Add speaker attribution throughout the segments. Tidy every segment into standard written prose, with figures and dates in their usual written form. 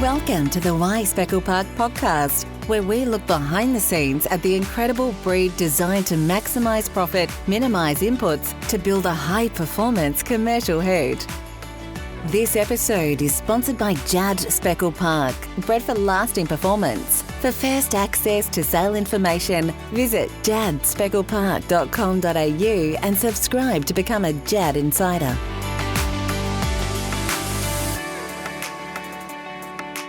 Speaker 1: Welcome to the Speckle Park podcast, where we look behind the scenes at the incredible breed designed to maximise profit, minimise inputs to build a high-performance commercial herd. This episode is sponsored by Speckle Park, bred for lasting performance. For first access to sale information, visit jadspecklepark.com.au and subscribe to become a Jad Insider.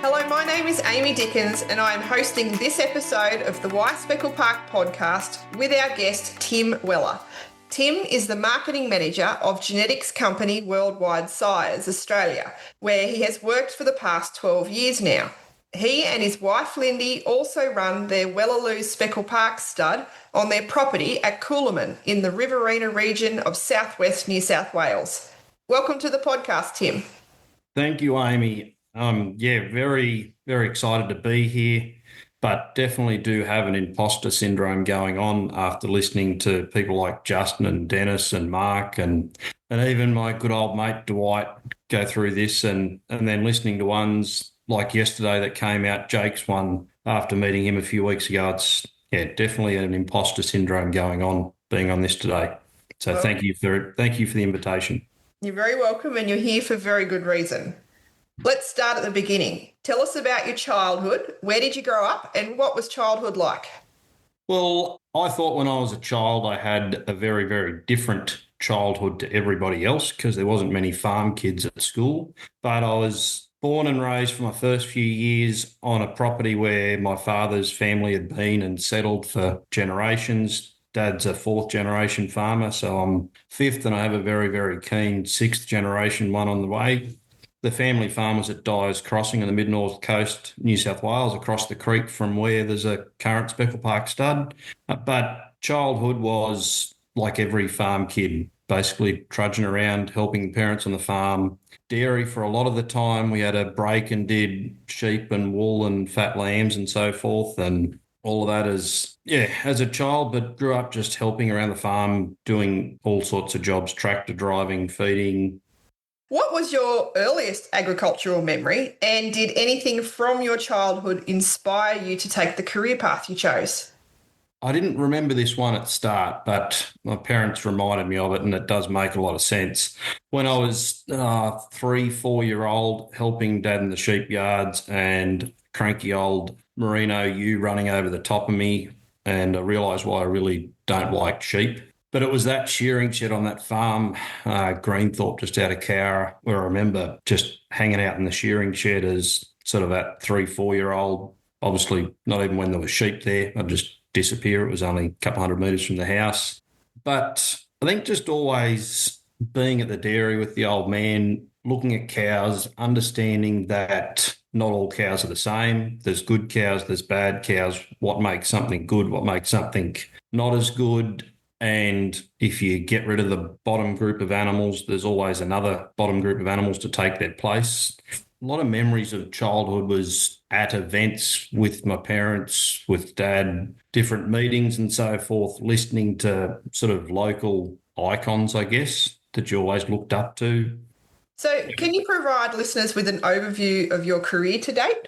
Speaker 2: Hello, my name is Amy Dickens and I am hosting this episode of the Speckle Park podcast with our guest, Tim Weller. Tim is the marketing manager of genetics company Worldwide Sires Australia, where he has worked for the past 12 years now. He and his wife Lindy also run their Wellerlou Speckle Park stud on their property at Coolamon in the Riverina region of southwest New South Wales. Welcome to the podcast, Tim.
Speaker 3: Thank you, Amy. Very, very excited to be here, but definitely do have an imposter syndrome going on after listening to people like Justin and Dennis and Mark and even my good old mate Dwight go through this and then listening to ones like yesterday that came out, Jake's one, after meeting him a few weeks ago. It's definitely an imposter syndrome going on being on this today. So thank you for the invitation.
Speaker 2: You're very welcome, and you're here for very good reason. Let's start at the beginning. Tell us about your childhood. Where did you grow up and what was childhood like?
Speaker 3: Well, I thought when I was a child I had a very, very different childhood to everybody else because there wasn't many farm kids at school. But I was born and raised for my first few years on a property where my father's family had been and settled for generations. Dad's a fourth generation farmer, so I'm fifth, and I have a very, very keen sixth generation one on the way. The family farm was at Dyer's Crossing on the mid-north coast, New South Wales, across the creek from where there's a current Speckle Park stud. But childhood was like every farm kid, basically trudging around, helping parents on the farm. Dairy for a lot of the time. We had a break and did sheep and wool and fat lambs and so forth, and all of that as a child, but grew up just helping around the farm, doing all sorts of jobs, tractor driving, feeding.
Speaker 2: What was your earliest agricultural memory, and did anything from your childhood inspire you to take the career path you chose?
Speaker 3: I didn't remember this one at the start, but my parents reminded me of it, and it does make a lot of sense. When I was 3-4-year-old, helping Dad in the sheep yards, and cranky old merino ewe running over the top of me, and I realised why I really don't like sheep. But it was that shearing shed on that farm, Greenthorpe, just out of Cowra, where I remember just hanging out in the shearing shed as sort of that 3-4-year-old. Obviously, not even when there was sheep there. I'd just disappear. It was only a couple hundred metres from the house. But I think just always being at the dairy with the old man, looking at cows, understanding that not all cows are the same. There's good cows, there's bad cows. What makes something good, what makes something not as good. And if you get rid of the bottom group of animals, there's always another bottom group of animals to take their place. A lot of memories of childhood was at events with my parents, with Dad, different meetings and so forth, listening to sort of local icons, I guess, that you always looked up to.
Speaker 2: So can you provide listeners with an overview of your career to date?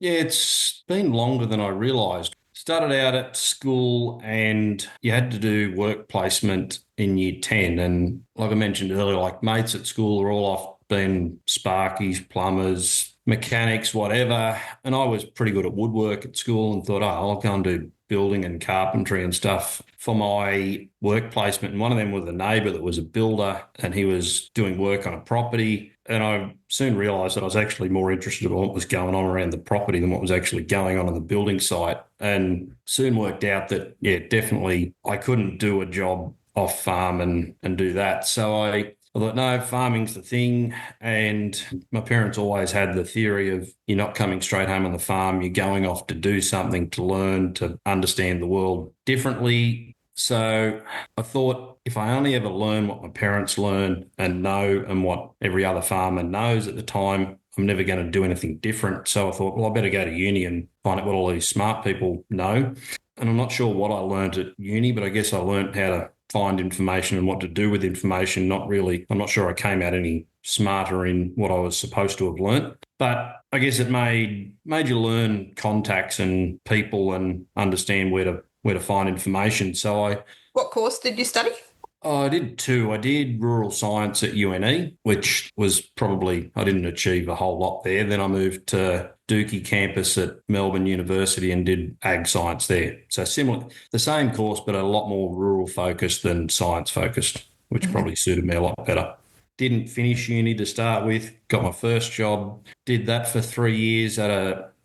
Speaker 3: Yeah, it's been longer than I realised. Started out at school and you had to do work placement in year 10. And like I mentioned earlier, like mates at school are all off being sparkies, plumbers, mechanics, whatever. And I was pretty good at woodwork at school and thought, I'll go and do building and carpentry and stuff for my work placement. And one of them was a neighbour that was a builder and he was doing work on a property. And I soon realised that I was actually more interested in what was going on around the property than what was actually going on the building site. And soon worked out that, definitely I couldn't do a job off farm and do that. So I thought, no, farming's the thing. And my parents always had the theory of you're not coming straight home on the farm, you're going off to do something, to learn, to understand the world differently. So I thought if I only ever learn what my parents learn and know and what every other farmer knows at the time, I'm never going to do anything different. So I thought, well, I better go to uni and find out what all these smart people know. And I'm not sure what I learned at uni, but I guess I learned how to find information and what to do with information. I'm not sure I came out any smarter in what I was supposed to have learnt. But I guess it made you learn contacts and people and understand where to find information. So
Speaker 2: What course did you study?
Speaker 3: I did two. I did rural science at UNE, which was probably, I didn't achieve a whole lot there. Then I moved to Dookie campus at Melbourne University and did ag science there. So similar, the same course, but a lot more rural focused than science focused, which probably suited me a lot better. Didn't finish uni to start with, got my first job, did that for 3 years at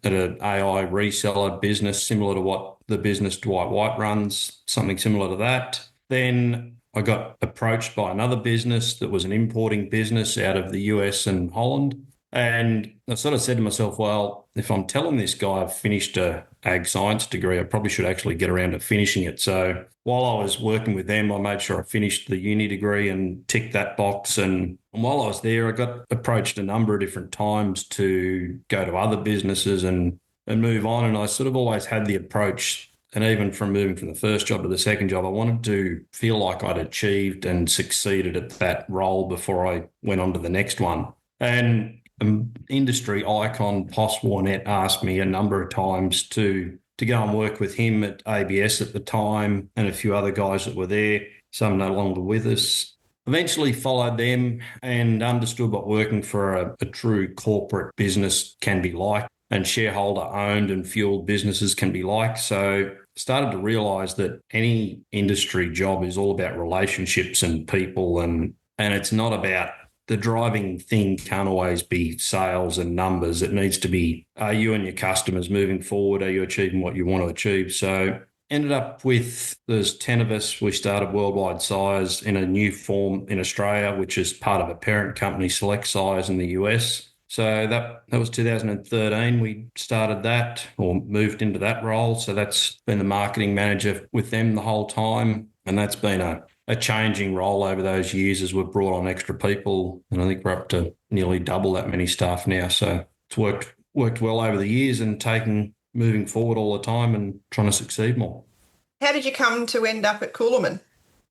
Speaker 3: an AI reseller business, similar to what the business Dwight White runs, something similar to that. Then I got approached by another business that was an importing business out of the US and Holland. And I sort of said to myself, well, if I'm telling this guy I've finished a ag science degree, I probably should actually get around to finishing it. So while I was working with them, I made sure I finished the uni degree and ticked that box. And while I was there, I got approached a number of different times to go to other businesses and move on. And I sort of always had the approach, and even from moving from the first job to the second job, I wanted to feel like I'd achieved and succeeded at that role before I went on to the next one. And industry icon Pos Warnett asked me a number of times to go and work with him at ABS at the time and a few other guys that were there, some no longer with us. Eventually followed them and understood what working for a true corporate business can be like, and shareholder owned and fueled businesses can be like. So started to realise that any industry job is all about relationships and people, and it's not about, the driving thing can't always be sales and numbers. It needs to be, are you and your customers moving forward? Are you achieving what you want to achieve? So ended up with, there's 10 of us. We started Worldwide Size in a new form in Australia, which is part of a parent company, Select Size, in the US. So that was 2013. We started that, or moved into that role. So that's been the marketing manager with them the whole time. And that's been a changing role over those years as we've brought on extra people. And I think we're up to nearly double that many staff now. So it's worked well over the years and moving forward all the time and trying to succeed more.
Speaker 2: How did you come to end up at Coolamon?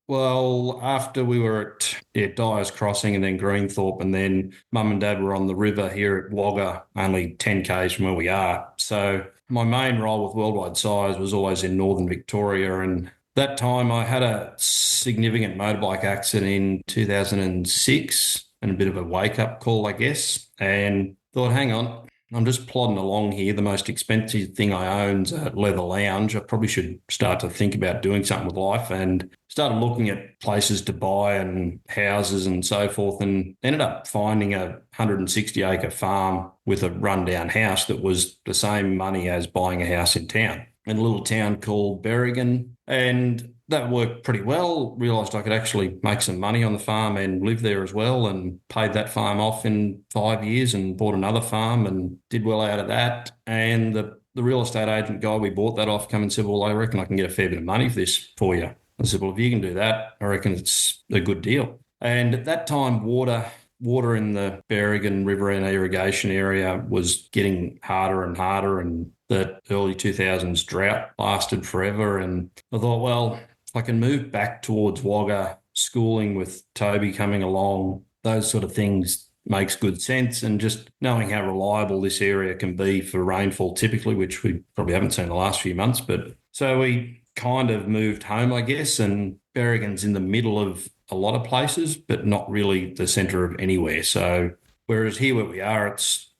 Speaker 3: Well, after we were at Dyer's Crossing and then Greenthorpe, and then Mum and Dad were on the river here at Wagga, only 10 k's from where we are. So my main role with Worldwide Size was always in Northern Victoria, and that time I had a significant motorbike accident in 2006 and a bit of a wake-up call, I guess, and thought, hang on, I'm just plodding along here. The most expensive thing I own's a leather lounge. I probably should start to think about doing something with life, and started looking at places to buy and houses and so forth, and ended up finding a 160-acre farm with a rundown house that was the same money as buying a house in town, in a little town called Berrigan. And that worked pretty well. Realised I could actually make some money on the farm and live there as well, and paid that farm off in 5 years and bought another farm and did well out of that. And the real estate agent guy we bought that off come and said, well, I reckon I can get a fair bit of money for this for you. I said, well, if you can do that, I reckon it's a good deal. And at that time, water in the Berrigan Riverina irrigation area was getting harder and harder, and the early 2000s drought lasted forever. And I thought, well, if I can move back towards Wagga, schooling with Toby coming along, those sort of things makes good sense. And just knowing how reliable this area can be for rainfall typically, which we probably haven't seen the last few months. But so we kind of moved home, I guess, and Berrigan's in the middle of a lot of places, but not really the centre of anywhere. So whereas here where we are,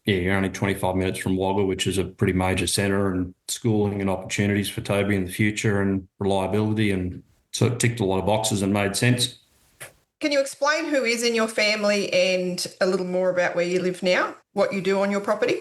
Speaker 3: you're only 25 minutes from Wagga, which is a pretty major centre, and schooling and opportunities for Toby in the future and reliability, and so it ticked a lot of boxes and made sense.
Speaker 2: Can you explain who is in your family and a little more about where you live now, what you do on your property?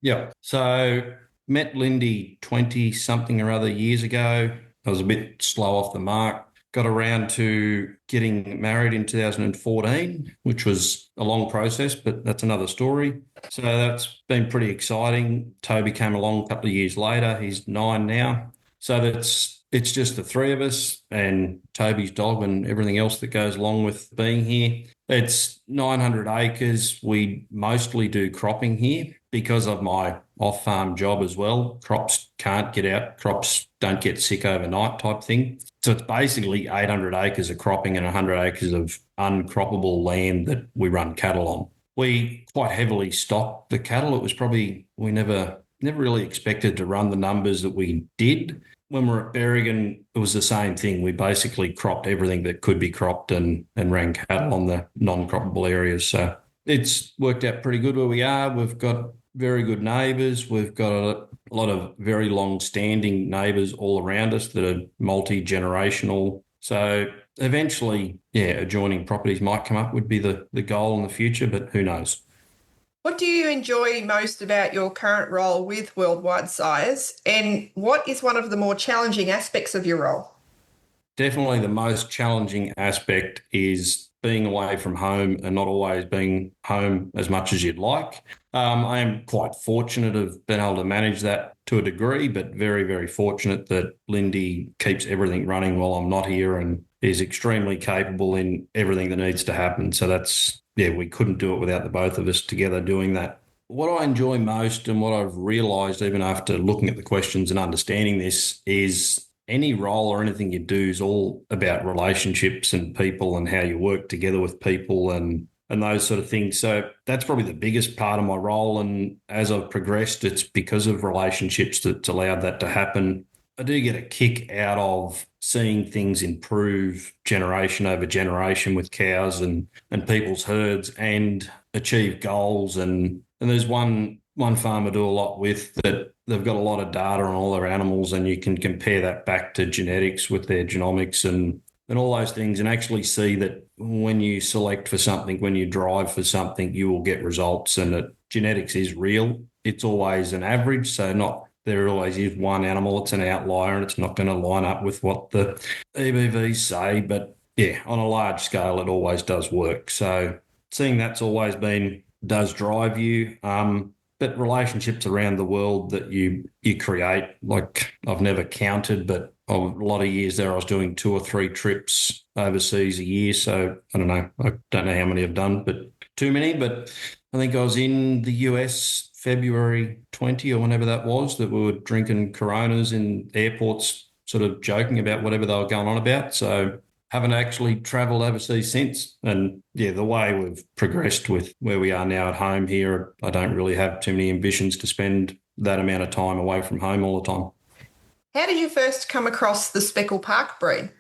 Speaker 3: Yeah. So met Lindy 20-something or other years ago. I was a bit slow off the mark. Got around to getting married in 2014, which was a long process, but that's another story. So that's been pretty exciting. Toby came along a couple of years later. He's 9 now. So it's just the three of us and Toby's dog and everything else that goes along with being here. It's 900 acres. We mostly do cropping here, because of my off-farm job as well, crops can't get out, crops don't get sick overnight type thing. So it's basically 800 acres of cropping and 100 acres of uncroppable land that we run cattle on. We quite heavily stock the cattle. It was probably, we never really expected to run the numbers that we did. When we were at Berrigan, it was the same thing. We basically cropped everything that could be cropped and ran cattle on the non-croppable areas. So it's worked out pretty good where we are. We've got very good neighbours. We've got a lot of very long-standing neighbours all around us that are multi-generational. So eventually, adjoining properties might come up would be the goal in the future, but who knows?
Speaker 2: What do you enjoy most about your current role with Worldwide Sires, and what is one of the more challenging aspects of your role?
Speaker 3: Definitely the most challenging aspect is being away from home and not always being home as much as you'd like. I am quite fortunate of being able to manage that to a degree, but very, very fortunate that Lindy keeps everything running while I'm not here and is extremely capable in everything that needs to happen. So we couldn't do it without the both of us together doing that. What I enjoy most and what I've realised even after looking at the questions and understanding this is any role or anything you do is all about relationships and people and how you work together with people and those sort of things. So that's probably the biggest part of my role. And as I've progressed, it's because of relationships that's allowed that to happen. I do get a kick out of seeing things improve generation over generation with cows and people's herds and achieve goals. And there's one farm I do a lot with that they've got a lot of data on all their animals, and you can compare that back to genetics with their genomics and all those things, and actually see that when you select for something, when you drive for something, you will get results, and that genetics is real. It's always an average, so there always is one animal, it's an outlier, and it's not going to line up with what the EBVs say. But on a large scale, it always does work. So seeing that's always does drive you. But relationships around the world that you create, like I've never counted, but a lot of years there I was doing 2 or 3 trips overseas a year. So I don't know how many I've done, but too many. But I think I was in the US February 20 or whenever that was, that we were drinking Coronas in airports, sort of joking about whatever they were going on about. So haven't actually travelled overseas since. And the way we've progressed with where we are now at home here, I don't really have too many ambitions to spend that amount of time away from home all the time.
Speaker 2: How did you first come across the Speckle Park breed?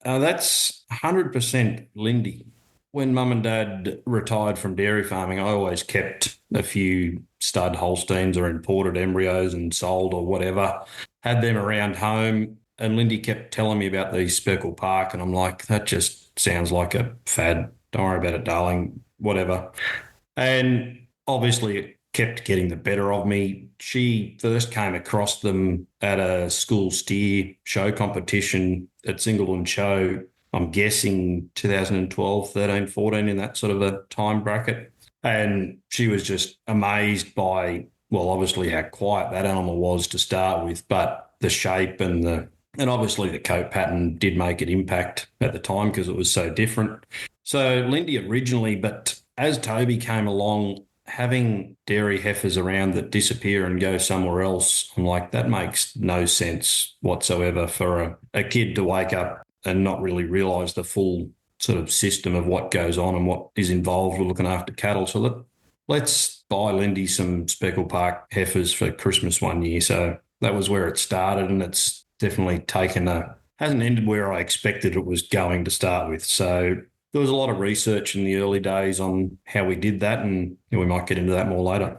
Speaker 3: That's 100% Lindy. When Mum and Dad retired from dairy farming, I always kept a few stud Holsteins or imported embryos and sold or whatever, had them around home. And Lindy kept telling me about these Speckle Park, and I'm like, that just sounds like a fad. Don't worry about it, darling, whatever. And obviously it kept getting the better of me. She first came across them at a school steer show competition at Singleton Show, I'm guessing 2012, 13, 14, in that sort of a time bracket. And she was just amazed by, well, obviously how quiet that animal was to start with, but the shape and obviously the coat pattern did make an impact at the time because it was so different. So Lindy originally, but as Toby came along, having dairy heifers around that disappear and go somewhere else, I'm like, that makes no sense whatsoever for a kid to wake up and not really realise the full sort of system of what goes on and what is involved with looking after cattle. So let's buy Lindy some Speckle Park heifers for Christmas one year. So that was where it started, and it's definitely hasn't ended where I expected it was going to start with. So there was a lot of research in the early days on how we did that, and we might get into that more later.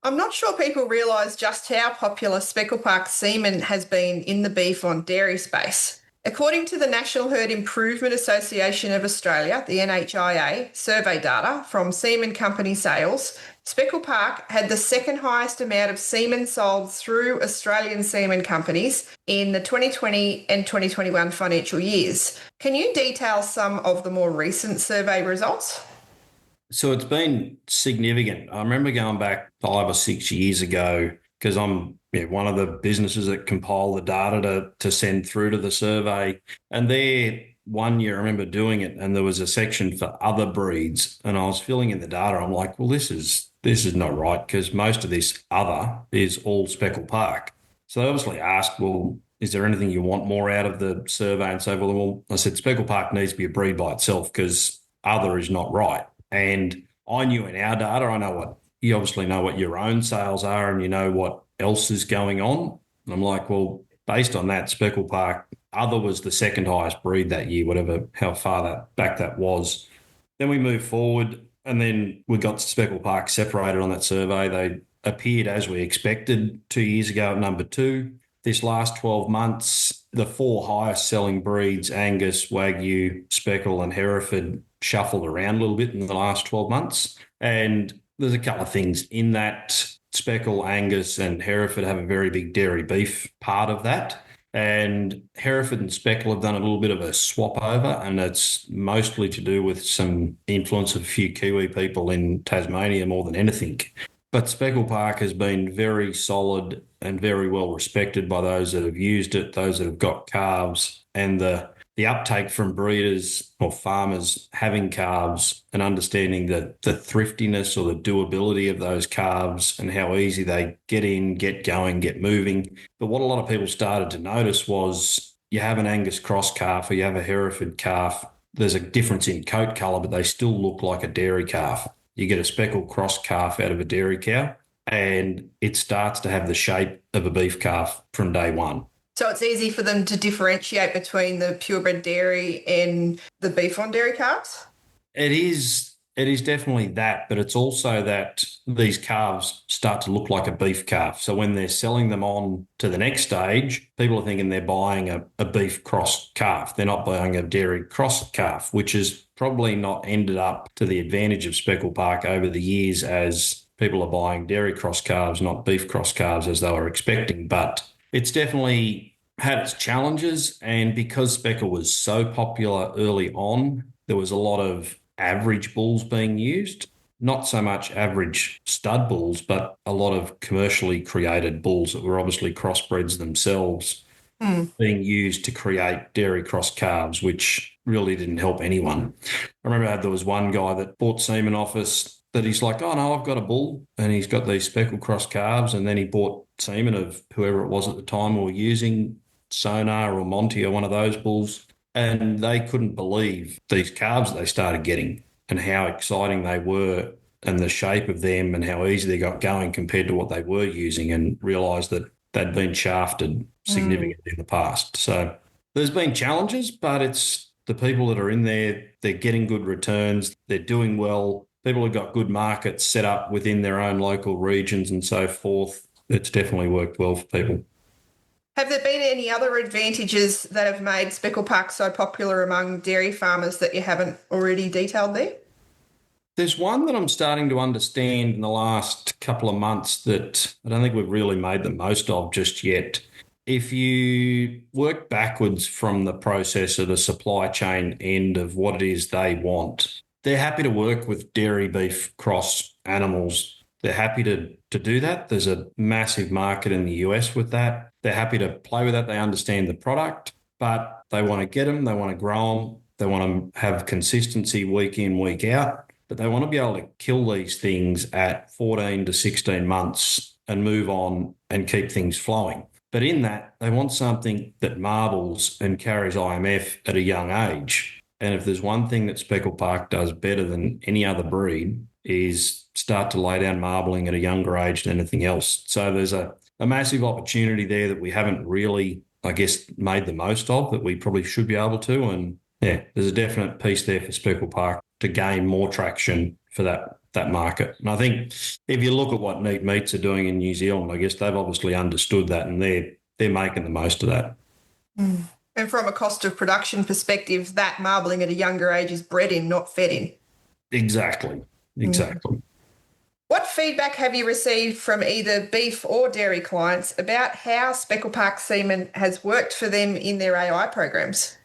Speaker 2: I'm not sure people realise just how popular Speckle Park semen has been in the beef on dairy space. According to the National Herd Improvement Association of Australia, the NHIA, survey data from semen company sales, Speckle Park had the second highest amount of semen sold through Australian semen companies in the 2020 and 2021 financial years. Can you detail some of the more recent survey results?
Speaker 3: So it's been significant. I remember going back 5 or 6 years ago, because I'm one of the businesses that compile the data to send through to the survey. And there, one year I remember doing it, and there was a section for other breeds, and I was filling in the data. I'm like, well, this is this is not right because most of this other is all Speckle Park. So they obviously asked, well, is there anything you want more out of the survey and so forth? Well, I said Speckle Park needs to be a breed by itself because other is not right. And I knew in our data, I know what, you obviously know what your own sales are and you know what else is going on. And I'm like, well, based on that, Speckle Park, other was the second highest breed that year, whatever, how far back that was. Then we moved forward and then we got Speckle Park separated on that survey. They appeared as we expected 2 years ago at number 2. This last 12 months, the 4 highest selling breeds, Angus, Wagyu, Speckle and Hereford, shuffled around a little bit in the last 12 months. And there's a couple of things in that. Speckle, Angus and Hereford have a very big dairy beef part of that. And Hereford and Speckle have done a little bit of a swap over, and it's mostly to do with some influence of a few Kiwi people in Tasmania more than anything. But Speckle Park has been very solid and very well respected by those that have used it, those that have got calves, and the uptake from breeders or farmers having calves and understanding the thriftiness or the doability of those calves and how easy they get in, get going, get moving. But what a lot of people started to notice was you have an Angus cross calf or you have a Hereford calf, there's a difference in coat colour, but they still look like a dairy calf. You get a speckled cross calf out of a dairy cow and it starts to have the shape of a beef calf from day one.
Speaker 2: So it's easy for them to differentiate between the purebred dairy and the beef on dairy calves?
Speaker 3: It is definitely that, but it's also that these calves start to look like a beef calf. So when they're selling them on to the next stage, people are thinking they're buying a beef cross calf. They're not buying a dairy cross calf, which has probably not ended up to the advantage of Speckle Park over the years as people are buying dairy cross calves, not beef cross calves as they were expecting. But it's definitely had its challenges, and because Speckle was so popular early on, there was a lot of average bulls being used, not so much average stud bulls, but a lot of commercially created bulls that were obviously crossbreds themselves being used to create dairy cross calves, which really didn't help anyone. I remember there was one guy that bought semen off us that he's like, oh no, I've got a bull and he's got these speckled cross calves, and then he bought semen of whoever it was at the time we were using, Sonar or Monty or one of those bulls, and they couldn't believe these calves that they started getting and how exciting they were and the shape of them and how easy they got going compared to what they were using, and realised that they'd been shafted significantly in the past. So there's been challenges, but it's the people that are in there, they're getting good returns, they're doing well. People have got good markets set up within their own local regions and so forth. It's definitely worked well for people.
Speaker 2: Have there been any other advantages that have made Speckle Park so popular among dairy farmers that you haven't already detailed there?
Speaker 3: There's one that I'm starting to understand in the last couple of months that I don't think we've really made the most of just yet. If you work backwards from the process of the supply chain end of what it is they want, they're happy to work with dairy beef cross animals. They're happy to do that. There's a massive market in the US with that. They're happy to play with that. They understand the product, but they want to get them. They want to grow them. They want to have consistency week in, week out. But they want to be able to kill these things at 14 to 16 months and move on and keep things flowing. But in that, they want something that marbles and carries IMF at a young age. And if there's one thing that Speckle Park does better than any other breed is start to lay down marbling at a younger age than anything else. So there's a massive opportunity there that we haven't really, I guess, made the most of, that we probably should be able to. And yeah, there's a definite piece there for Speckle Park to gain more traction for that market. And I think if you look at what Neat Meats are doing in New Zealand, I guess they've obviously understood that and they're making the most of that.
Speaker 2: And from a cost of production perspective, that marbling at a younger age is bred in, not fed in.
Speaker 3: Exactly.
Speaker 2: What feedback have you received from either beef or dairy clients about how Speckle Park semen has worked for them in their AI programs?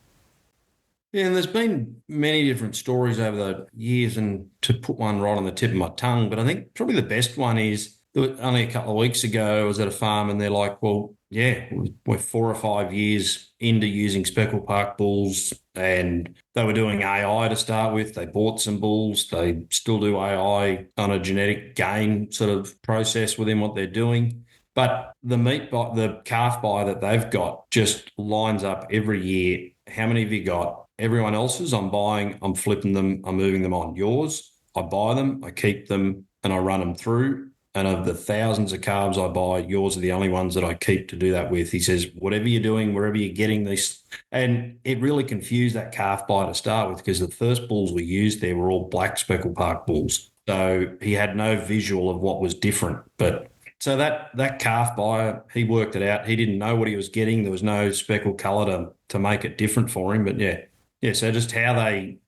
Speaker 3: Yeah, and there's been many different stories over the years, and to put one right on the tip of my tongue, but I think probably the best one is only a couple of weeks ago I was at a farm and they're like, well, yeah, we're 4 or 5 years into using Speckle Park bulls, and they were doing AI to start with. They bought some bulls. They still do AI on a genetic gain sort of process within what they're doing. But the calf buy that they've got just lines up every year. How many have you got? Everyone else's, I'm buying, I'm flipping them, I'm moving them on. Yours, I buy them, I keep them, and I run them through. And of the thousands of calves I buy, yours are the only ones that I keep to do that with. He says, whatever you're doing, wherever you're getting this. And it really confused that calf buy to start with, because the first bulls we used there were all black Speckle Park bulls. So he had no visual of what was different. But so that calf buyer, he worked it out. He didn't know what he was getting. There was no speckle colour to make it different for him. But yeah. Yeah. So just how they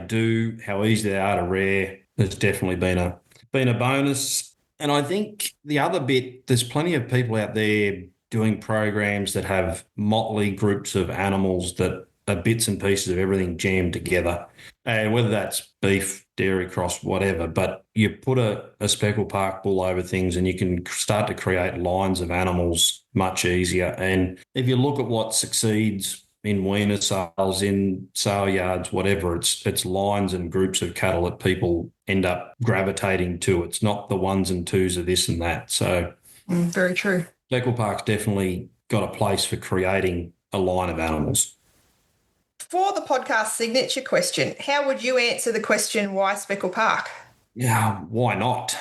Speaker 3: do, how easy they are to rear, has definitely been a bonus. And I think the other bit, there's plenty of people out there doing programs that have motley groups of animals that are bits and pieces of everything jammed together, and whether that's beef, dairy cross, whatever. But you put a Speckle Park bull over things and you can start to create lines of animals much easier. And if you look at what succeeds in weaner sales, in sale yards, whatever, it's lines and groups of cattle that people end up gravitating to. It's not the ones and twos of this and that. So
Speaker 2: very true.
Speaker 3: Speckle Park's definitely got a place for creating a line of animals.
Speaker 2: For the podcast signature question, how would you answer the question, why Speckle Park?
Speaker 3: Yeah, why not?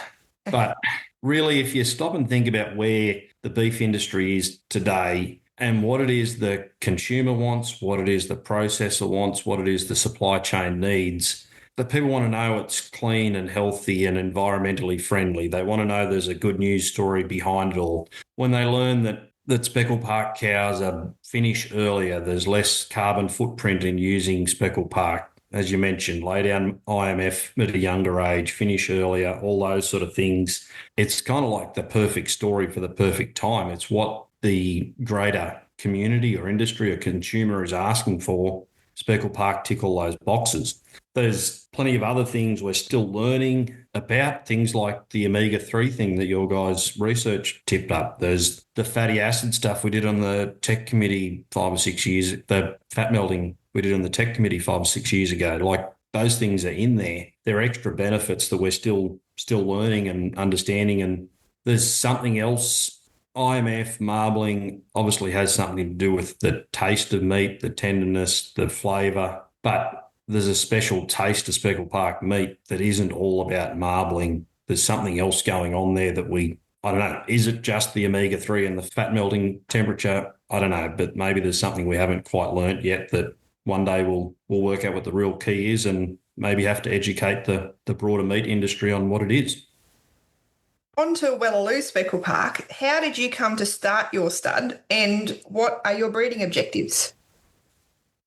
Speaker 3: But really, if you stop and think about where the beef industry is today, and what it is the consumer wants, what it is the processor wants, what it is the supply chain needs, that people want to know it's clean and healthy and environmentally friendly. They want to know there's a good news story behind it all. When they learn that Speckle Park cows are finished earlier, there's less carbon footprint in using Speckle Park. As you mentioned, lay down IMF at a younger age, finish earlier, all those sort of things. It's kind of like the perfect story for the perfect time. It's what the greater community or industry or consumer is asking for. Speckle Park tick all those boxes. There's plenty of other things we're still learning about, things like the omega-3 thing that your guys' research tipped up. There's the fatty acid stuff we did on the tech committee 5 or 6 years, the fat melting we did on the tech committee 5 or 6 years ago. Like, those things are in there. They're extra benefits that we're still learning and understanding. And there's something else. IMF marbling obviously has something to do with the taste of meat, the tenderness, the flavour, but there's a special taste to Speckle Park meat that isn't all about marbling. There's something else going on there that I don't know. Is it just the omega-3 and the fat melting temperature? I don't know, but maybe there's something we haven't quite learnt yet that one day we'll work out what the real key is, and maybe have to educate the broader meat industry on what it is.
Speaker 2: On to Wellerlou Speckle Park. How did you come to start your stud, and what are your breeding objectives?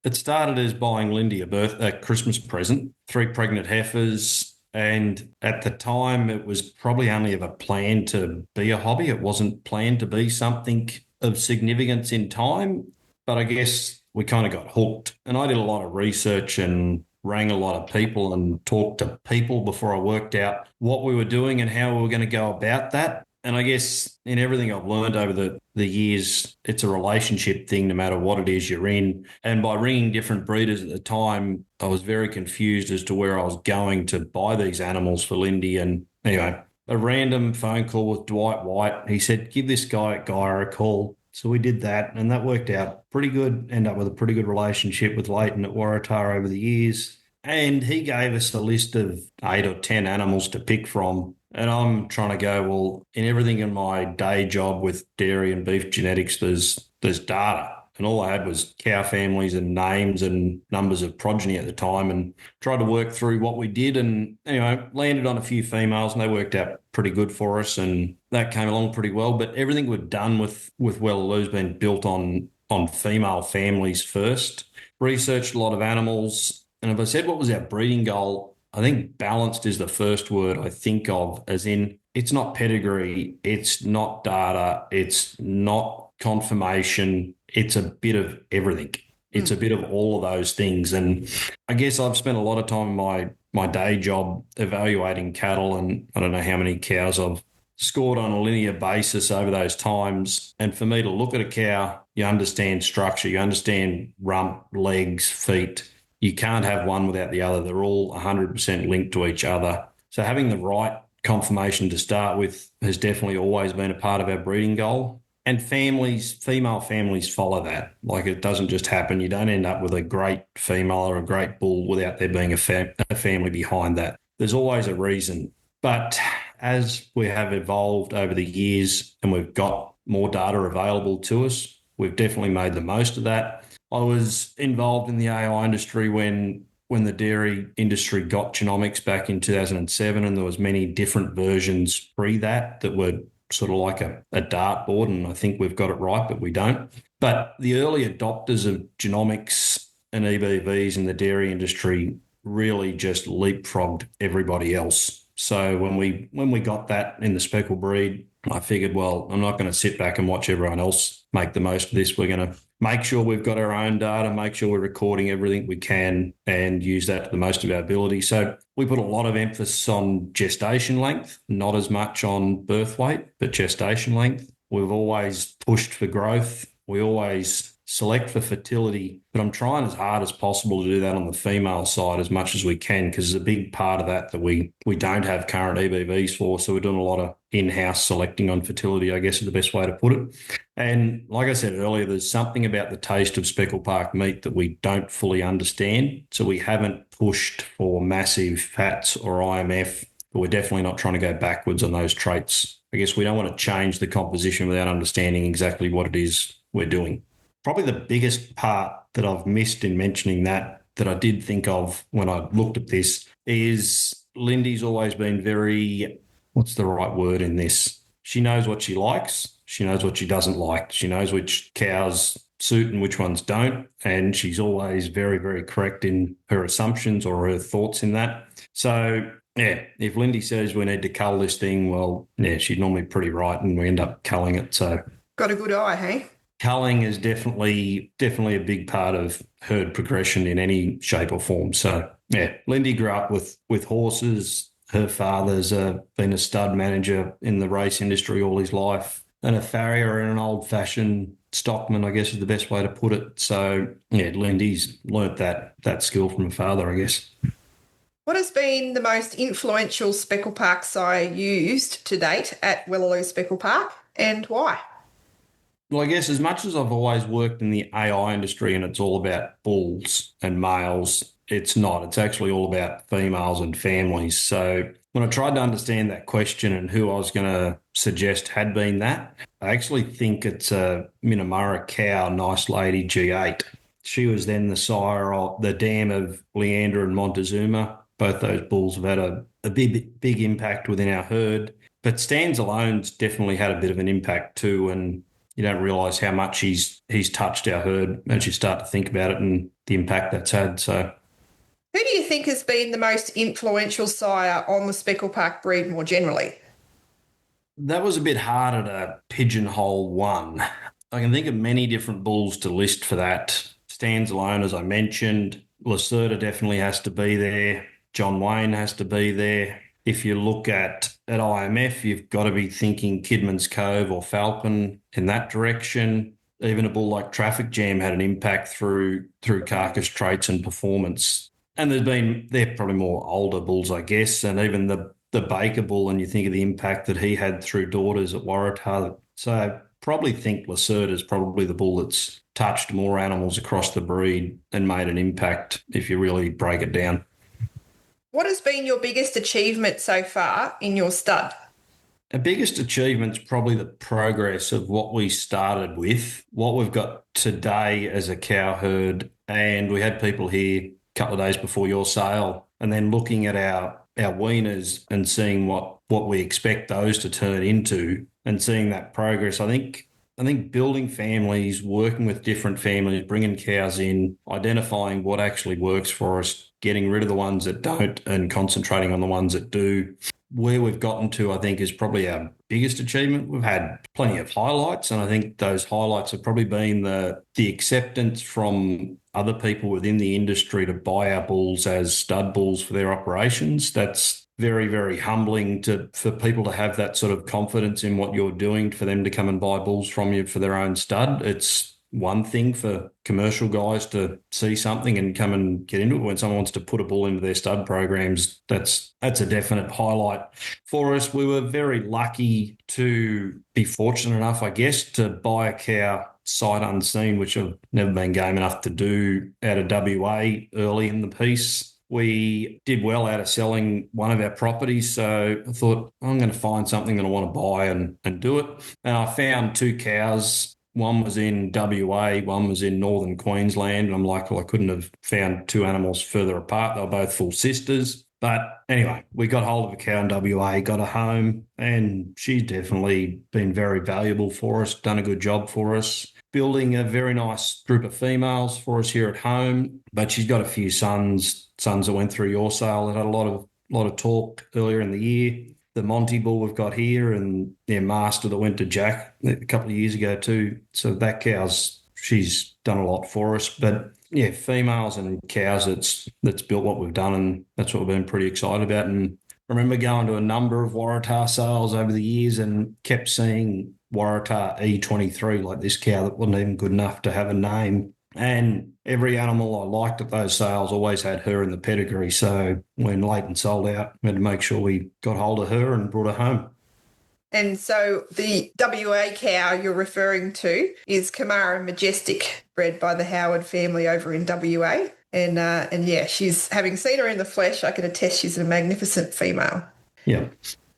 Speaker 3: It started as buying Lindy a Christmas present, 3 pregnant heifers, and at the time it was probably only ever planned to be a hobby. It wasn't planned to be something of significance in time, but I guess we kind of got hooked. And I did a lot of research and rang a lot of people and talked to people before I worked out what we were doing and how we were going to go about that. And I guess in everything I've learned over the years, it's a relationship thing no matter what it is you're in. And by ringing different breeders at the time, I was very confused as to where I was going to buy these animals for Lindy. And anyway, a random phone call with Dwight White. He said, give this guy at Guyer a call. So we did that, and that worked out pretty good. End up with a pretty good relationship with Leighton at Waratah over the years. And he gave us a list of 8 or 10 animals to pick from. And I'm trying to go, well, in everything in my day job with dairy and beef genetics, there's data. And all I had was cow families and names and numbers of progeny at the time, and tried to work through what we did. And anyway, landed on a few females, and they worked out pretty good for us, and that came along pretty well. But everything we've done with Wellerlou's been built on female families first. Researched a lot of animals. And if I said what was our breeding goal, I think balanced is the first word I think of, as in it's not pedigree, it's not data, it's not confirmation, it's a bit of everything. It's a bit of all of those things. And I guess I've spent a lot of time in my day job evaluating cattle, and I don't know how many cows I've scored on a linear basis over those times. And for me to look at a cow, you understand structure, you understand rump, legs, feet. You can't have one without the other. They're all 100% linked to each other. So having the right conformation to start with has definitely always been a part of our breeding goal. And families, female families follow that. Like, it doesn't just happen. You don't end up with a great female or a great bull without there being a family behind that. There's always a reason. But as we have evolved over the years and we've got more data available to us, we've definitely made the most of that. I was involved in the AI industry when the dairy industry got genomics back in 2007, and there was many different versions pre that were sort of like a dartboard, and I think we've got it right, but we don't. But the early adopters of genomics and EBVs in the dairy industry really just leapfrogged everybody else. So when we got that in the speckle breed, I figured, well, I'm not going to sit back and watch everyone else make the most of this. We're going to make sure we've got our own data, make sure we're recording everything we can and use that to the most of our ability. So we put a lot of emphasis on gestation length, not as much on birth weight, but gestation length. We've always pushed for growth. We always select for fertility, but I'm trying as hard as possible to do that on the female side as much as we can, because there's a big part of that we don't have current EBVs for. So we're doing a lot of in-house selecting on fertility, I guess is the best way to put it. And like I said earlier, there's something about the taste of Speckle Park meat that we don't fully understand. So we haven't pushed for massive fats or IMF, but we're definitely not trying to go backwards on those traits. I guess we don't want to change the composition without understanding exactly what it is we're doing. Probably the biggest part that I've missed in mentioning that I did think of when I looked at this is Lindy's always been very, what's the right word in this? She knows what she likes. She knows what she doesn't like. She knows which cows suit and which ones don't. And she's always very, very correct in her assumptions or her thoughts in that. So, yeah, if Lindy says we need to cull this thing, well, yeah, she's normally pretty right and we end up culling it. So
Speaker 2: got a good eye, hey?
Speaker 3: Culling is definitely a big part of herd progression in any shape or form. So, yeah, Lindy grew up with horses. Her father's been a stud manager in the race industry all his life, and a farrier and an old-fashioned stockman, I guess is the best way to put it. So, yeah, Lindy's learnt that skill from her father, I guess.
Speaker 2: What has been the most influential Speckle Park sire used to date at Wellerlou Speckle Park, and why?
Speaker 3: Well, I guess as much as I've always worked in the AI industry and it's all about bulls and males, it's not. It's actually all about females and families. So when I tried to understand that question and who I was going to suggest had been that, I actually think it's a Minamurra cow, Nice Lady G8. She was then the sire of the dam of Leander and Montezuma. Both those bulls have had a big impact within our herd. But Stan's Alone's definitely had a bit of an impact too, and you don't realise how much he's touched our herd as you start to think about it and the impact that's had. So,
Speaker 2: who do you think has been the most influential sire on the Speckle Park breed more generally?
Speaker 3: That was a bit harder to pigeonhole one. I can think of many different bulls to list for that. Stan's Alone, as I mentioned. Lacerda definitely has to be there. John Wayne has to be there. If you look at IMF, you've got to be thinking Kidman's Cove or Falcon in that direction. Even a bull like Traffic Jam had an impact through carcass traits and performance. And they're probably more older bulls, I guess, and even the Baker bull, and you think of the impact that he had through daughters at Waratah. So I probably think Lacerda is probably the bull that's touched more animals across the breed and made an impact if you really break it down.
Speaker 2: What has been your biggest achievement so far in your stud?
Speaker 3: Our biggest achievement's probably the progress of what we started with, what we've got today as a cow herd. And we had people here a couple of days before your sale, and then looking at our weaners and seeing what we expect those to turn into and seeing that progress. I think building families, working with different families, bringing cows in, identifying what actually works for us, getting rid of the ones that don't and concentrating on the ones that do. Where we've gotten to, I think, is probably our biggest achievement. We've had plenty of highlights, and I think those highlights have probably been the acceptance from other people within the industry to buy our bulls as stud bulls for their operations. That's very, very humbling for people to have that sort of confidence in what you're doing, for them to come and buy bulls from you for their own stud. It's one thing for commercial guys to see something and come and get into it. When someone wants to put a bull into their stud programs, that's a definite highlight for us. We were very lucky to be fortunate enough, I guess, to buy a cow sight unseen, which I've never been game enough to do, out of WA early in the piece. We did well out of selling one of our properties, so I thought, I'm going to find something that I want to buy and do it. And I found two cows. One was in WA, one was in northern Queensland. And I'm like, well, I couldn't have found two animals further apart. They were both full sisters. But anyway, we got hold of a cow in WA, got her home, and she's definitely been very valuable for us, done a good job for us, building a very nice group of females for us here at home. But she's got a few sons that went through your sale that had a lot of talk earlier in the year. The Monty bull we've got here, and their master that went to Jack a couple of years ago too. So that she's done a lot for us. But yeah, females and cows, that's built what we've done, and that's what we've been pretty excited about. And I remember going to a number of Waratah sales over the years and kept seeing Waratah E23, like this cow that wasn't even good enough to have a name. And every animal I liked at those sales always had her in the pedigree. So when Leighton sold out, we had to make sure we got hold of her and brought her home.
Speaker 2: And so the WA cow you're referring to is Kamara Majestic, bred by the Howard family over in WA. And yeah, she's, having seen her in the flesh, I can attest she's a magnificent female.
Speaker 3: Yeah.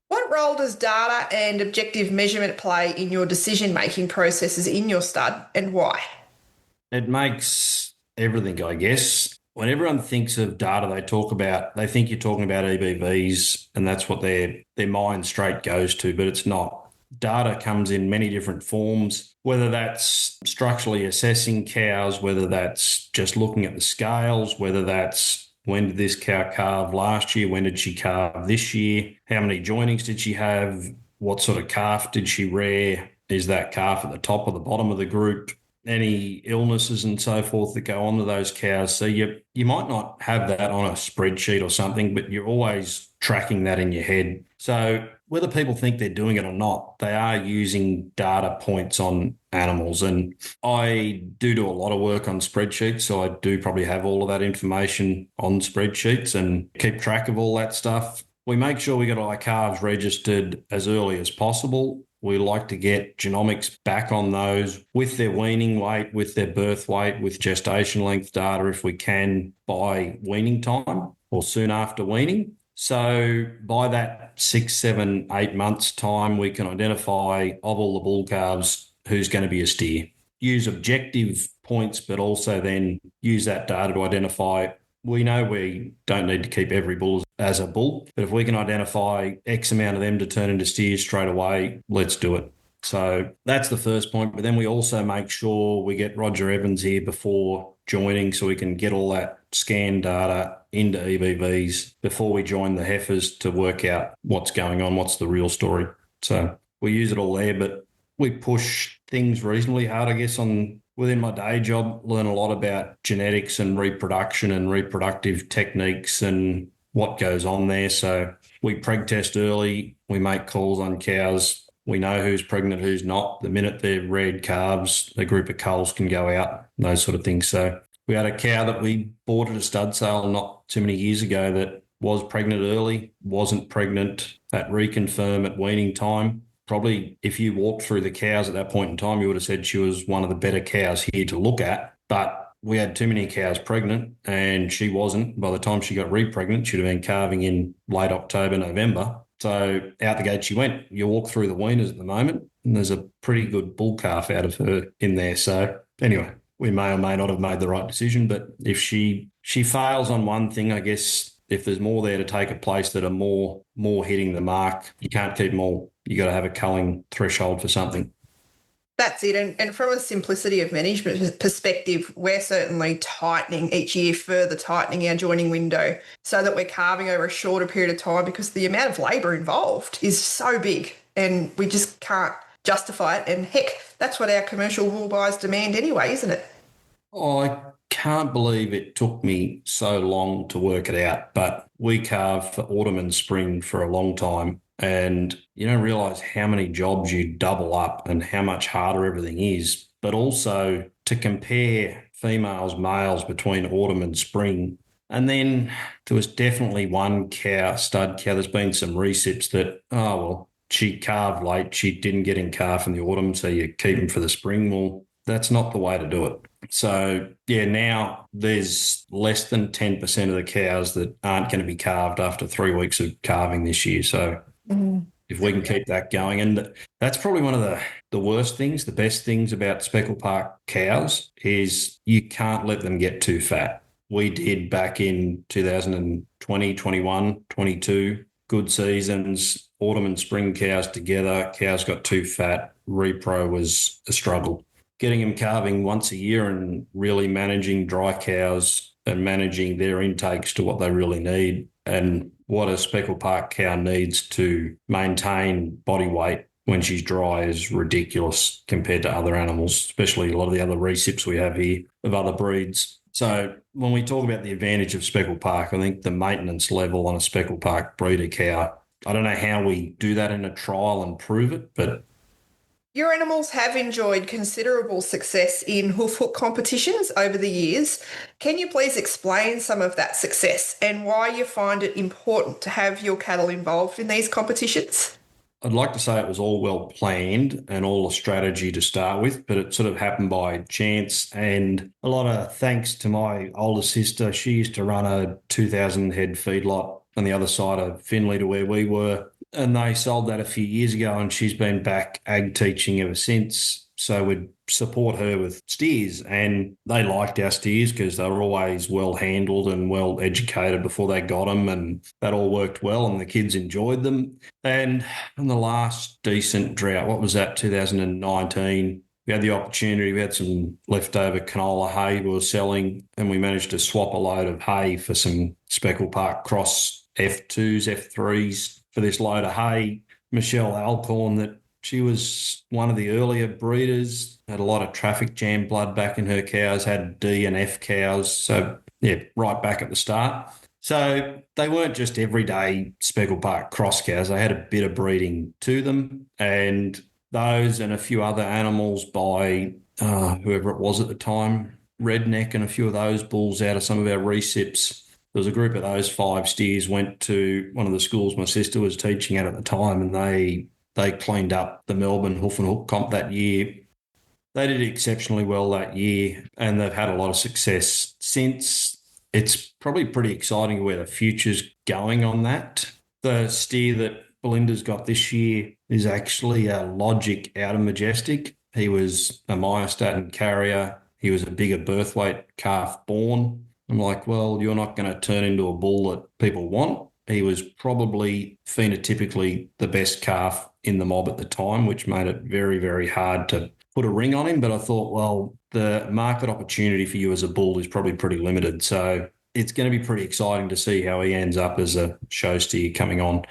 Speaker 2: What role does data and objective measurement play in your decision-making processes in your stud, and why?
Speaker 3: It makes everything, I guess. When everyone thinks of data, they think you're talking about EBVs, and that's what their mind straight goes to, but it's not. Data comes in many different forms, whether that's structurally assessing cows, whether that's just looking at the scales, whether that's when did this cow calve last year, when did she calve this year, how many joinings did she have, what sort of calf did she rear, is that calf at the top or the bottom of the group, any illnesses and so forth that go on to those cows. So you might not have that on a spreadsheet or something, but you're always tracking that in your head. So whether people think they're doing it or not, they are using data points on animals. And I do a lot of work on spreadsheets, so I do probably have all of that information on spreadsheets and keep track of all that stuff. We make sure we get our calves registered as early as possible. We like to get genomics back on those with their weaning weight, with their birth weight, with gestation length data if we can, by weaning time or soon after weaning. So by that 6, 7, 8 months time, we can identify of all the bull calves who's going to be a steer. Use objective points, but also then use that data to identify. We know we don't need to keep every bull as a bull, but if we can identify X amount of them to turn into steers straight away, let's do it. So that's the first point. But then we also make sure we get Roger Evans here before joining so we can get all that scan data into EBVs before we join the heifers to work out what's going on, what's the real story. So we use it all there, but we push things reasonably hard, I guess, within my day job, learn a lot about genetics and reproduction and reproductive techniques and what goes on there. So we preg test early. We make calls on cows. We know who's pregnant, who's not. The minute they're reared calves, a group of culls can go out, those sort of things. So we had a cow that we bought at a stud sale not too many years ago that was pregnant early, wasn't pregnant at reconfirm at weaning time. Probably if you walked through the cows at that point in time, you would have said she was one of the better cows here to look at. But we had too many cows pregnant and she wasn't. By the time she got re-pregnant, she'd have been calving in late October, November. So out the gate she went. You walk through the weaners at the moment and there's a pretty good bull calf out of her in there. So anyway, we may or may not have made the right decision. But if she fails on one thing, I guess if there's more there to take a place that are more hitting the mark, you can't keep them all. You got to have a culling threshold for something.
Speaker 2: That's it. And from a simplicity of management perspective, we're certainly tightening each year, further tightening our joining window so that we're calving over a shorter period of time because the amount of labour involved is so big and we just can't justify it. And heck, that's what our commercial wool buyers demand anyway, isn't it?
Speaker 3: I can't believe it took me so long to work it out, but we carved for autumn and spring for a long time, and you don't realise how many jobs you double up and how much harder everything is. But also to compare females, males between autumn and spring. And then there was definitely one cow, stud cow, there's been some recips that, oh, well, she calved late, she didn't get in calf in the autumn, so you keep them for the spring. Well, that's not the way to do it. So, yeah, now there's less than 10% of the cows that aren't going to be calved after 3 weeks of calving this year. So if we can keep that going, and that's probably one of the worst things. The best things about Speckle Park cows is you can't let them get too fat. We did back in 2020, 21, 22, good seasons, autumn and spring cows together. Cows got too fat. Repro was a struggle. Getting them calving once a year and really managing dry cows and managing their intakes to what they really need and what a Speckle Park cow needs to maintain body weight when she's dry is ridiculous compared to other animals, especially a lot of the other recips we have here of other breeds. So when we talk about the advantage of Speckle Park, I think the maintenance level on a Speckle Park breeder cow, I don't know how we do that in a trial and prove it, but
Speaker 2: your animals have enjoyed considerable success in hoof hook competitions over the years. Can you please explain some of that success and why you find it important to have your cattle involved in these competitions?
Speaker 3: I'd like to say it was all well planned and all a strategy to start with, but it sort of happened by chance. And a lot of thanks to my older sister. She used to run a 2,000 head feedlot on the other side of Finley to where we were. And they sold that a few years ago, and she's been back ag teaching ever since. So we'd support her with steers, and they liked our steers because they were always well handled and well educated before they got them, and that all worked well, and the kids enjoyed them. And in the last decent drought, what was that, 2019, we had the opportunity, we had some leftover canola hay we were selling, and we managed to swap a load of hay for some Speckle Park cross F2s, F3s for this load of hay. Michelle Alcorn, that she was one of the earlier breeders, had a lot of traffic jam blood back in her cows, had D and F cows. So, yeah, right back at the start. So they weren't just everyday Speckle Park cross cows. They had a bit of breeding to them. And those and a few other animals by whoever it was at the time, Redneck and a few of those bulls out of some of our recips. There was a group of those 5 steers went to one of the schools my sister was teaching at the time, and they cleaned up the Melbourne hoof and hook comp that year. They did exceptionally well that year, and they've had a lot of success since. It's probably pretty exciting where the future's going on that. The steer that Belinda's got this year is actually a Logic out of Majestic. He was a myostatin carrier. He was a bigger birth weight calf born. I'm like, well, you're not going to turn into a bull that people want. He was probably phenotypically the best calf in the mob at the time, which made it very, very hard to put a ring on him. But I thought, well, the market opportunity for you as a bull is probably pretty limited. So it's going to be pretty exciting to see how he ends up as a show steer coming on.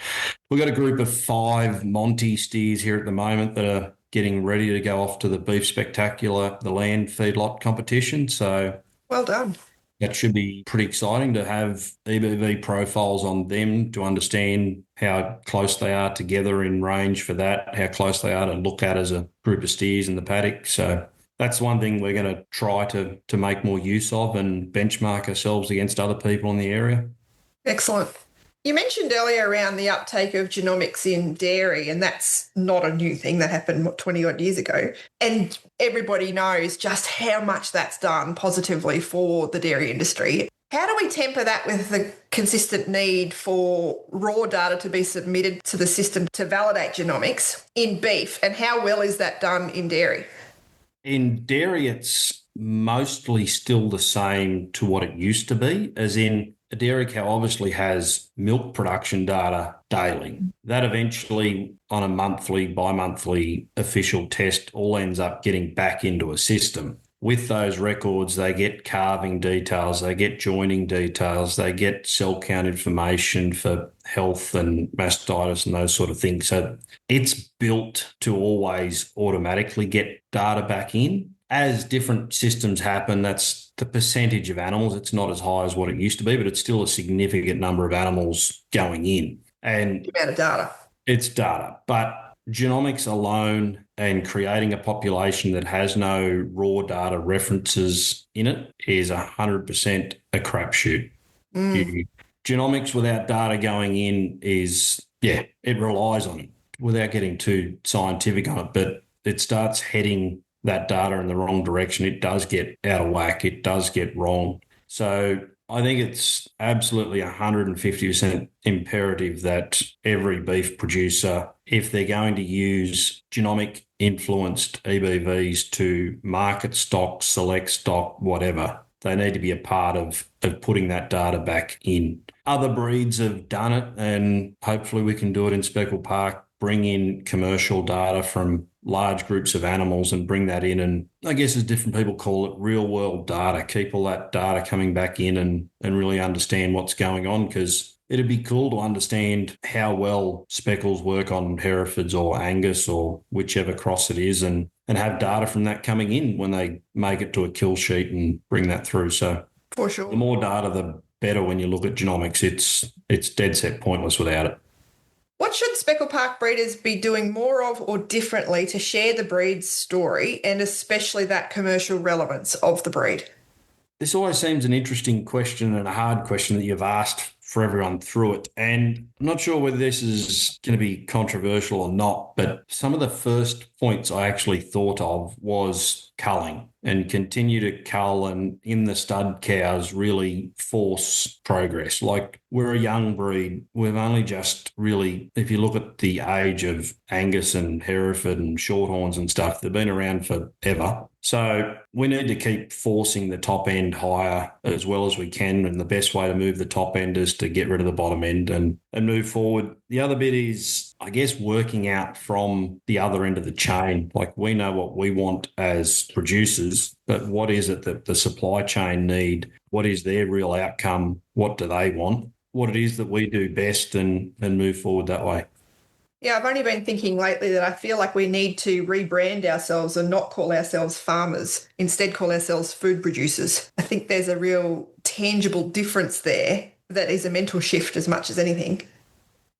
Speaker 3: We've got a group of 5 Monty steers here at the moment that are getting ready to go off to the Beef Spectacular, the land feedlot competition. So
Speaker 2: well done.
Speaker 3: That should be pretty exciting to have EBV profiles on them to understand how close they are together in range for that, how close they are to look at as a group of steers in the paddock. So that's one thing we're going to try to make more use of and benchmark ourselves against other people in the area.
Speaker 2: Excellent. You mentioned earlier around the uptake of genomics in dairy, and that's not a new thing. That happened, 20-odd years ago. And everybody knows just how much that's done positively for the dairy industry. How do we temper that with the consistent need for raw data to be submitted to the system to validate genomics in beef, and how well is that done in dairy?
Speaker 3: In dairy, it's mostly still the same to what it used to be, as in a dairy cow obviously has milk production data daily. That eventually, on a monthly, bi-monthly official test, all ends up getting back into a system. With those records, they get calving details, they get joining details, they get cell count information for health and mastitis and those sort of things. So it's built to always automatically get data back in. As different systems happen, that's the percentage of animals, it's not as high as what it used to be, but it's still a significant number of animals going in. And
Speaker 2: The amount of data.
Speaker 3: it's data. But genomics alone and creating a population that has no raw data references in it is 100% a crapshoot. Genomics without data going in is, it relies on it without getting too scientific on it, but it starts heading that data in the wrong direction. It does get out of whack. It does get wrong. So I think it's absolutely 150% imperative that every beef producer, if they're going to use genomic influenced EBVs to market stock, select stock, whatever, they need to be a part of putting that data back in. Other breeds have done it, and hopefully we can do it in Speckle Park, bring in commercial data from large groups of animals and bring that in. And I guess as different people call it, real world data, keep all that data coming back in and really understand what's going on, because it'd be cool to understand how well speckles work on Herefords or Angus or whichever cross it is, and have data from that coming in when they make it to a kill sheet and bring that through. So
Speaker 2: For sure.
Speaker 3: the more data, the better when you look at genomics. It's dead set pointless without it.
Speaker 2: What should Speckle Park breeders be doing more of or differently to share the breed's story and especially that commercial relevance of the breed?
Speaker 3: This always seems an interesting question and a hard question that you've asked for everyone through it. And I'm not sure whether this is going to be controversial or not, but some of the first points I actually thought of was culling, and continue to cull and in the stud cows really force progress. Like, we're a young breed. We've only just really, if you look at the age of Angus and Hereford and Shorthorns and stuff, they've been around forever. So we need to keep forcing the top end higher as well as we can. And the best way to move the top end is to get rid of the bottom end and move forward. The other bit is, I guess, working out from the other end of the chain. Like, we know what we want as producers, but what is it that the supply chain need? What is their real outcome? What do they want? What it is that we do best, and move forward that way.
Speaker 2: Yeah, I've only been thinking lately that I feel like we need to rebrand ourselves and not call ourselves farmers, instead call ourselves food producers. I think there's a real tangible difference there that is a mental shift as much as anything.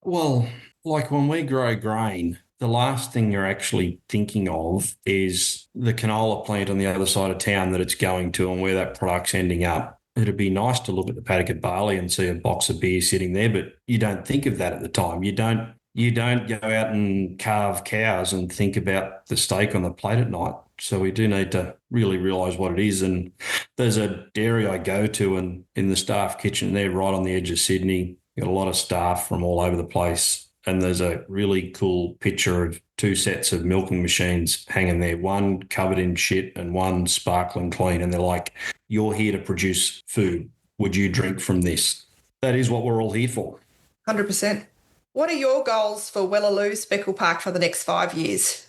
Speaker 3: Well, like when we grow grain, the last thing you're actually thinking of is the canola plant on the other side of town that it's going to and where that product's ending up. It'd be nice to look at the paddock of barley and see a box of beer sitting there, but you don't think of that at the time. You don't go out and carve cows and think about the steak on the plate at night. So we do need to really realise what it is. And there's a dairy I go to, and in the staff kitchen, they're right on the edge of Sydney. Got a lot of staff from all over the place. And there's a really cool picture of two sets of milking machines hanging there, one covered in shit and one sparkling clean. And they're like, "You're here to produce food. Would you drink from this?" That is what we're all here for.
Speaker 2: 100%. What are your goals for Wellerlou Speckle Park for the next 5 years?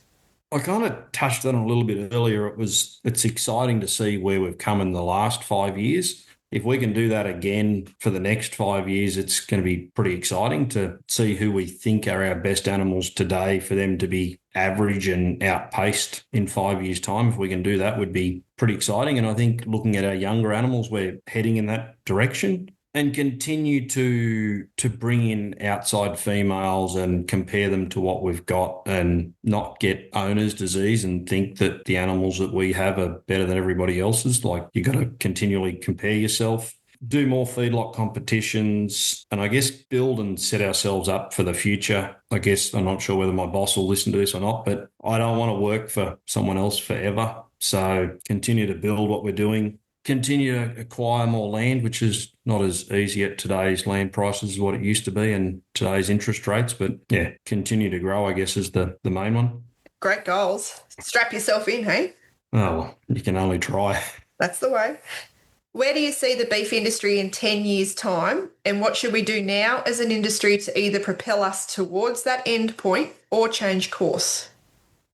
Speaker 3: I kind of touched on it a little bit earlier. It's exciting to see where we've come in the last 5 years. If we can do that again for the next 5 years, it's going to be pretty exciting to see who we think are our best animals today, for them to be average and outpaced in 5 years' time. If we can do that, would be pretty exciting. And I think looking at our younger animals, we're heading in that direction. And continue to bring in outside females and compare them to what we've got, and not get owner's disease and think that the animals that we have are better than everybody else's. Like, you got to continually compare yourself, do more feedlot competitions, and I guess build and set ourselves up for the future. I guess I'm not sure whether my boss will listen to this or not, but I don't want to work for someone else forever. So continue to build what we're doing. Continue to acquire more land, which is not as easy at today's land prices as what it used to be and today's interest rates. But yeah, continue to grow, I guess, is the main one.
Speaker 2: Great goals. Strap yourself in, hey?
Speaker 3: Oh, well, you can only try.
Speaker 2: That's the way. Where do you see the beef industry in 10 years' time? And what should we do now as an industry to either propel us towards that end point or change course?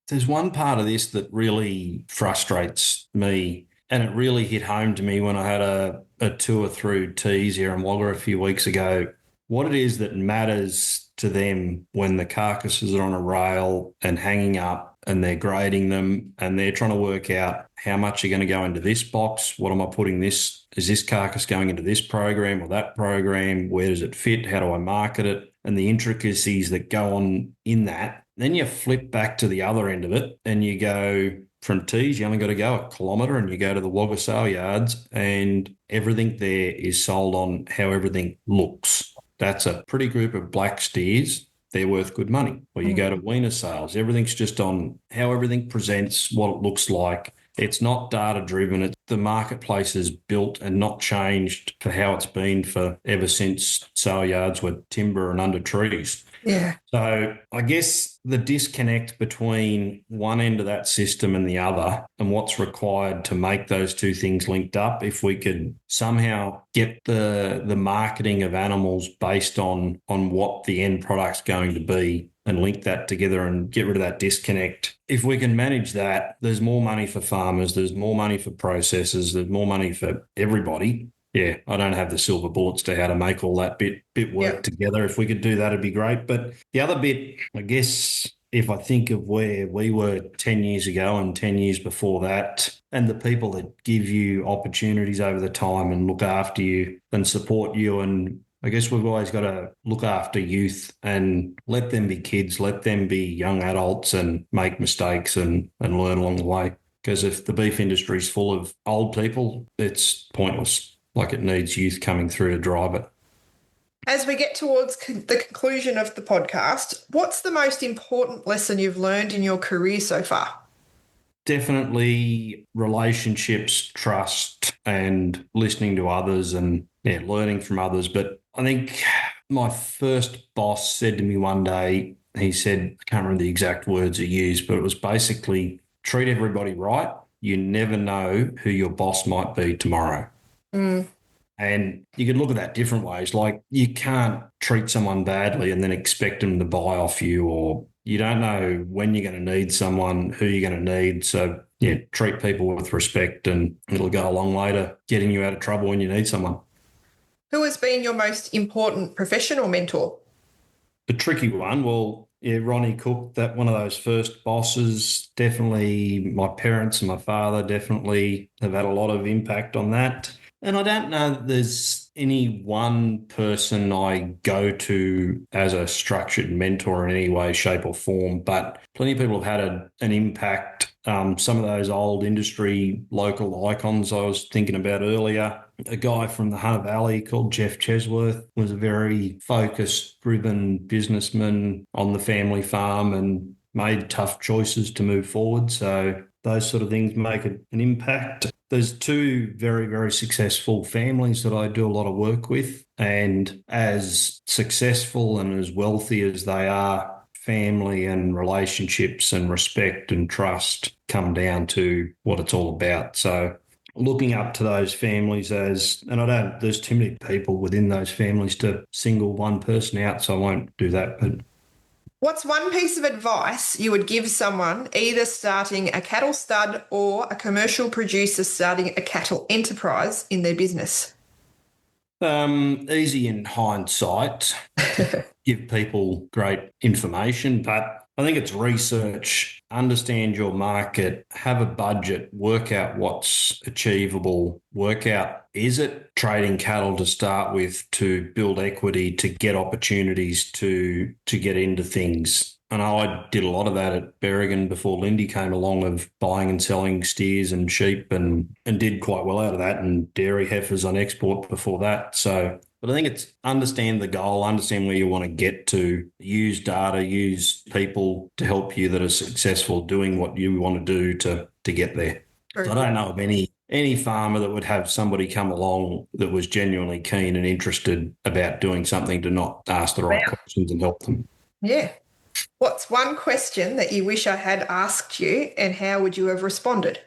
Speaker 3: There's one part of this that really frustrates me. And it really hit home to me when I had a tour through Tees here in Wagga a few weeks ago. What it is that matters to them when the carcasses are on a rail and hanging up and they're grading them and they're trying to work out how much are going to go into this box. What am I putting this? Is this carcass going into this program or that program? Where does it fit? How do I market it? And the intricacies that go on in that. Then you flip back to the other end of it and you go from tees, you only got to go a kilometre and you go to the Wagga sale yards and everything there is sold on how everything looks. That's a pretty group of black steers. They're worth good money. Or you go to weaner sales. Everything's just on how everything presents, what it looks like. It's not data driven. It's the marketplace is built and not changed for how it's been for ever since sale yards were timber and under trees.
Speaker 2: Yeah.
Speaker 3: So I guess the disconnect between one end of that system and the other and what's required to make those two things linked up, if we could somehow get the marketing of animals based on what the end product's going to be and link that together and get rid of that disconnect. If we can manage that, there's more money for farmers, there's more money for processors, there's more money for everybody. Yeah, I don't have the silver bullets to how to make all that bit work together. If we could do that, it'd be great. But the other bit, I guess, if I think of where we were 10 years ago and 10 years before that, and the people that give you opportunities over the time and look after you and support you, and I guess we've always got to look after youth and let them be kids, let them be young adults and make mistakes and learn along the way. Because if the beef industry is full of old people, it's pointless. Like it needs youth coming through to drive it.
Speaker 2: As we get towards the conclusion of the podcast, what's the most important lesson you've learned in your career so far?
Speaker 3: Definitely relationships, trust, and listening to others and learning from others. But I think my first boss said to me one day, he said, I can't remember the exact words he used, but it was basically treat everybody right. You never know who your boss might be tomorrow. And you could look at that different ways. Like you can't treat someone badly and then expect them to buy off you, or you don't know when you're going to need someone, who you're going to need. So, treat people with respect and it'll go a long way to getting you out of trouble when you need someone.
Speaker 2: Who has been your most important professional mentor?
Speaker 3: The tricky one, well, Ronnie Cook, that one of those first bosses, definitely my parents and my father definitely have had a lot of impact on that. And I don't know that there's any one person I go to as a structured mentor in any way, shape or form, but plenty of people have had an impact. Some of those old industry local icons I was thinking about earlier. A guy from the Hunter Valley called Jeff Chesworth was a very focused, driven businessman on the family farm and made tough choices to move forward. So those sort of things make an impact. There's two very, very successful families that I do a lot of work with, and as successful and as wealthy as they are, family and relationships and respect and trust come down to what it's all about. So looking up to those families there's too many people within those families to single one person out, so I won't do that. But
Speaker 2: what's one piece of advice you would give someone either starting a cattle stud or a commercial producer starting a cattle enterprise in their business?
Speaker 3: Easy in hindsight, give people great information, but I think it's research, understand your market, have a budget, work out what's achievable, work out, is it trading cattle to start with to build equity, to get opportunities to get into things. And I did a lot of that at Berrigan before Lindy came along, of buying and selling steers and sheep and did quite well out of that, and dairy heifers on export before that. So, but I think it's understand the goal, understand where you want to get to, use data, use people to help you that are successful doing what you want to do to get there. So I don't know of any farmer that would have somebody come along that was genuinely keen and interested about doing something to not ask the right questions and help them.
Speaker 2: Yeah. What's one question that you wish I had asked you, and how would you have responded?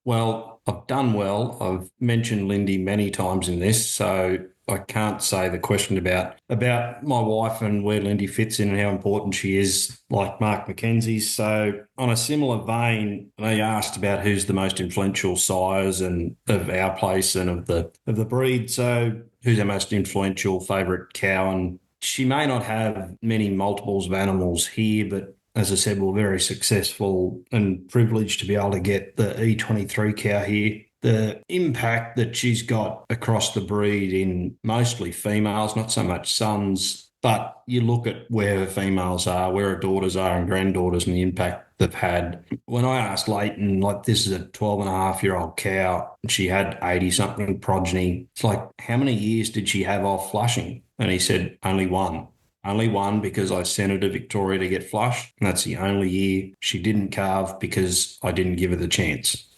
Speaker 3: Well, I've done well. I've mentioned Lindy many times in this, so I can't say the question about my wife and where Lindy fits in and how important she is, like Mark Mackenzie's. So on a similar vein, they asked about who's the most influential sires and of our place and of the breed. So who's our most influential favourite cow? And she may not have many multiples of animals here, but as I said, we're very successful and privileged to be able to get the E23 cow here. The impact that she's got across the breed in mostly females, not so much sons, but you look at where her females are, where her daughters are and granddaughters and the impact they've had. When I asked Leighton, like, this is a 12-and-a-half-year-old cow, and she had 80-something progeny. It's like, how many years did she have off flushing? And he said, only one. Only one, because I sent her to Victoria to get flushed. And that's the only year she didn't calve because I didn't give her the chance.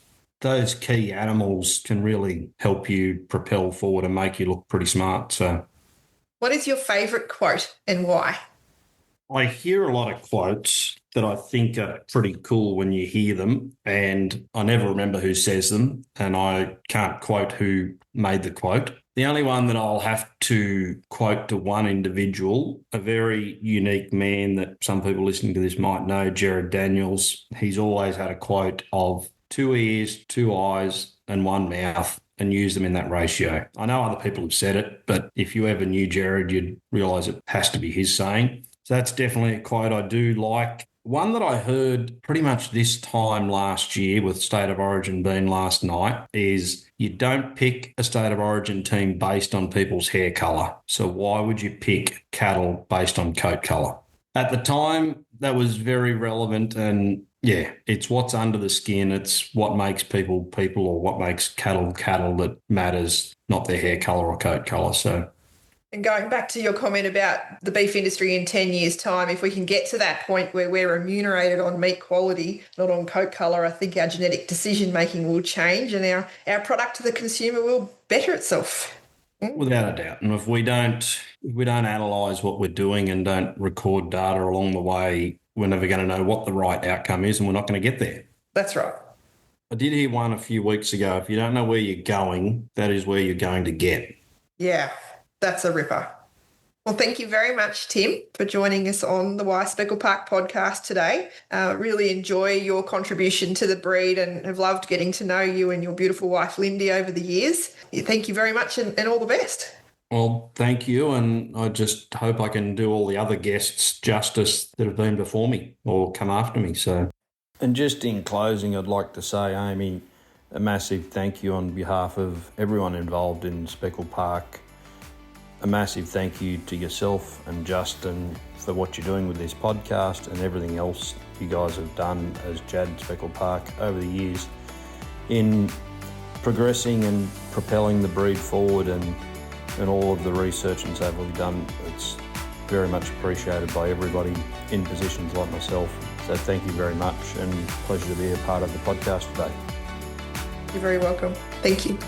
Speaker 3: Those key animals can really help you propel forward and make you look pretty smart. So,
Speaker 2: what is your favourite quote and why?
Speaker 3: I hear a lot of quotes that I think are pretty cool when you hear them, and I never remember who says them, and I can't quote who made the quote. The only one that I'll have to quote to one individual, a very unique man that some people listening to this might know, Jared Daniels. He's always had a quote of 2 ears, 2 eyes, and 1 mouth, and use them in that ratio. I know other people have said it, but if you ever knew Jared, you'd realise it has to be his saying. So that's definitely a quote I do like. One that I heard pretty much this time last year, with State of Origin being last night, is you don't pick a State of Origin team based on people's hair colour. So why would you pick cattle based on coat colour? At the time, that was very relevant, and yeah, it's what's under the skin. It's what makes people people, or what makes cattle cattle, that matters, not their hair colour or coat colour. So,
Speaker 2: and going back to your comment about the beef industry in 10 years' time, if we can get to that point where we're remunerated on meat quality, not on coat colour, I think our genetic decision-making will change and our product to the consumer will better itself.
Speaker 3: Without a doubt. And if we don't analyse what we're doing and don't record data along the way, we're never going to know what the right outcome is, and we're not going to get there.
Speaker 2: That's right.
Speaker 3: I did hear one a few weeks ago. If you don't know where you're going, that is where you're going to get.
Speaker 2: Yeah, that's a ripper. Well, thank you very much, Tim, for joining us on the Speckle Park podcast today. Really enjoy your contribution to the breed and have loved getting to know you and your beautiful wife, Lindy, over the years. Thank you very much and all the best.
Speaker 3: Well, thank you, and I just hope I can do all the other guests justice that have been before me or come after me. So, and just in closing, I'd like to say, Amy, a massive thank you on behalf of everyone involved in Speckle Park. A massive thank you to yourself and Justin for what you're doing with this podcast and everything else you guys have done as Jad Speckle Park over the years in progressing and propelling the breed forward, and all of the research and so forth you've done. It's very much appreciated by everybody in positions like myself. So thank you very much, and pleasure to be a part of the podcast today.
Speaker 2: You're very welcome. Thank you.